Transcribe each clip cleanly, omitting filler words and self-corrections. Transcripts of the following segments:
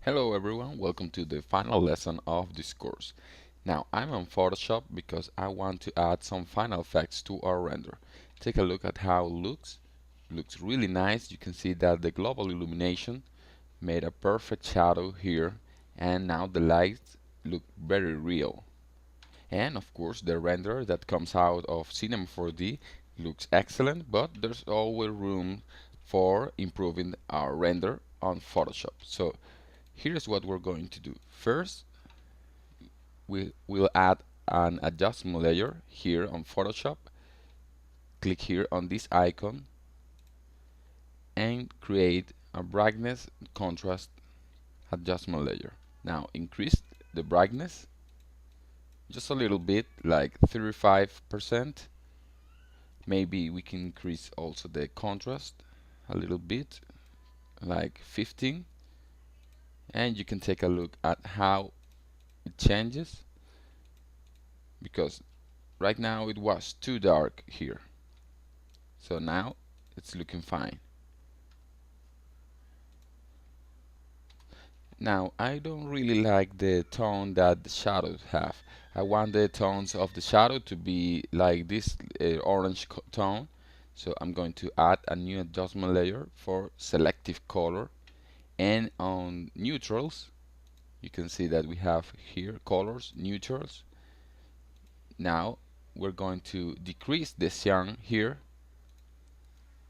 Hello everyone, welcome to the final lesson of this course. Now I'm on Photoshop because I want to add some final effects to our render. Take a look at how it looks. Looks really nice. You can see that the global illumination made a perfect shadow here, and now the lights look very real. And of course the render that comes out of Cinema 4D looks excellent, but there's always room for improving our render on Photoshop. So here's what we're going to do. First, we will add an adjustment layer here on Photoshop. Click here on this icon and create a brightness contrast adjustment layer. Now increase the brightness just a little bit, like 35%. Maybe we can increase also the contrast a little bit, like 15. And you can take a look at how it changes, because right now it was too dark here. So now it's looking fine. Now I don't really like the tone that the shadows have. I want the tones of the shadow to be like this orange tone. So I'm going to add a new adjustment layer for selective color, and on neutrals you can see that we have here colors, neutrals. Now we're going to decrease the cyan here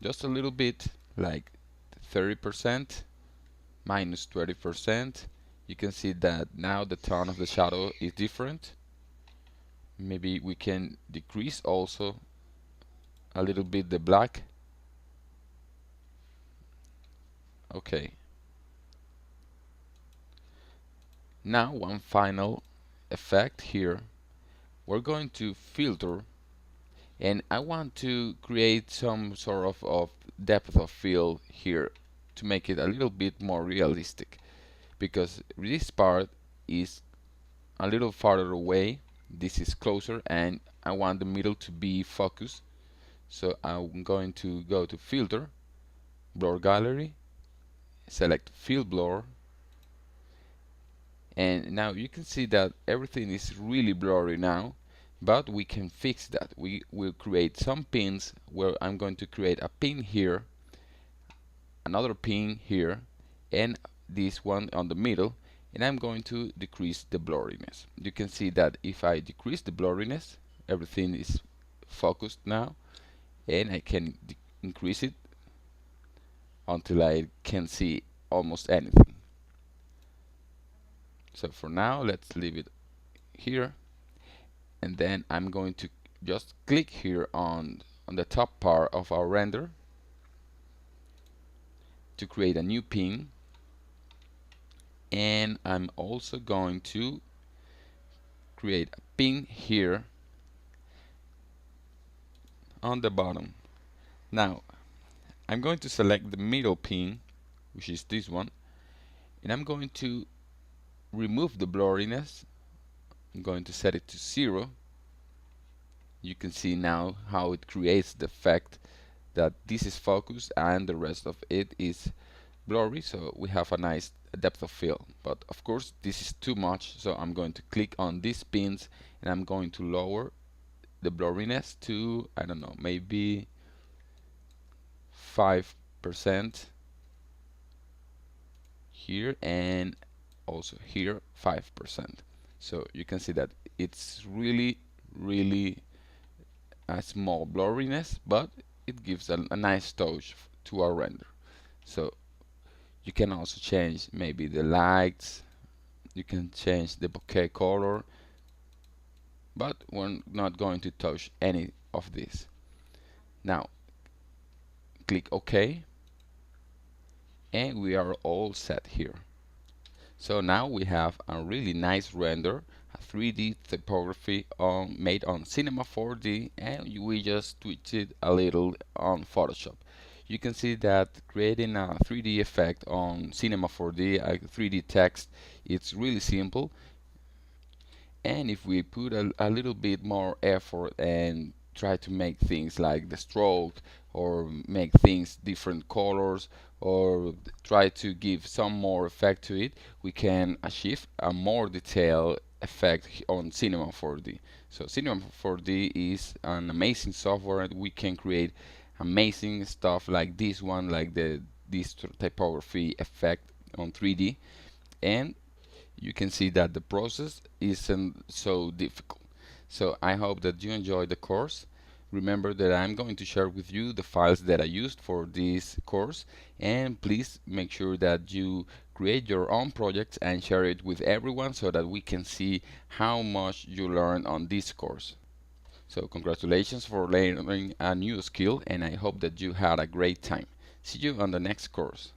just a little bit, like 30%, minus 20%. You can see that now the tone of the shadow is different. Maybe we can decrease also a little bit the black. Okay. Now one final effect here. We're going to filter, and I want to create some sort of depth of field here to make it a little bit more realistic, because this part is a little farther away, this is closer, and I want the middle to be focused. So I'm going to go to Filter, Blur Gallery, select Field Blur, and now you can see that everything is really blurry now, but we can fix that. We will create some pins where I'm going to create a pin here, another pin here, and this one on the middle, and I'm going to decrease the blurriness. You can see that if I decrease the blurriness, everything is focused now, and I can increase it until I can see almost anything. So for now, let's leave it here, and then I'm going to just click here on the top part of our render to create a new pin, and I'm also going to create a pin here on the bottom. Now I'm going to select the middle pin, which is this one, and I'm going to remove the blurriness. I'm going to set it to 0. You can see now how it creates the effect that this is focused and the rest of it is blurry, so we have a nice depth of field. But of course this is too much, so I'm going to click on these pins and I'm going to lower the blurriness to, I don't know, maybe 5% here, and also here 5%. So you can see that it's really a small blurriness, but it gives a nice touch to our render. So you can also change maybe the lights, you can change the bokeh color, but we're not going to touch any of this. Now click OK, and we are all set here. So now we have a really nice render, a 3D typography made on Cinema 4D, and we just tweaked it a little on Photoshop. You can see that creating a 3D effect on Cinema 4D, a 3D text, it's really simple. And if we put a little bit more effort and try to make things like the stroke, or make things different colors, or try to give some more effect to it, we can achieve a more detailed effect on Cinema 4D. So Cinema 4D is an amazing software, and we can create amazing stuff like this one, like this typography effect on 3D, and you can see that the process isn't so difficult. So I hope that you enjoyed the course. Remember that I'm going to share with you the files that I used for this course, and please make sure that you create your own projects and share it with everyone so that we can see how much you learned on this course. So congratulations for learning a new skill, and I hope that you had a great time. See you on the next course.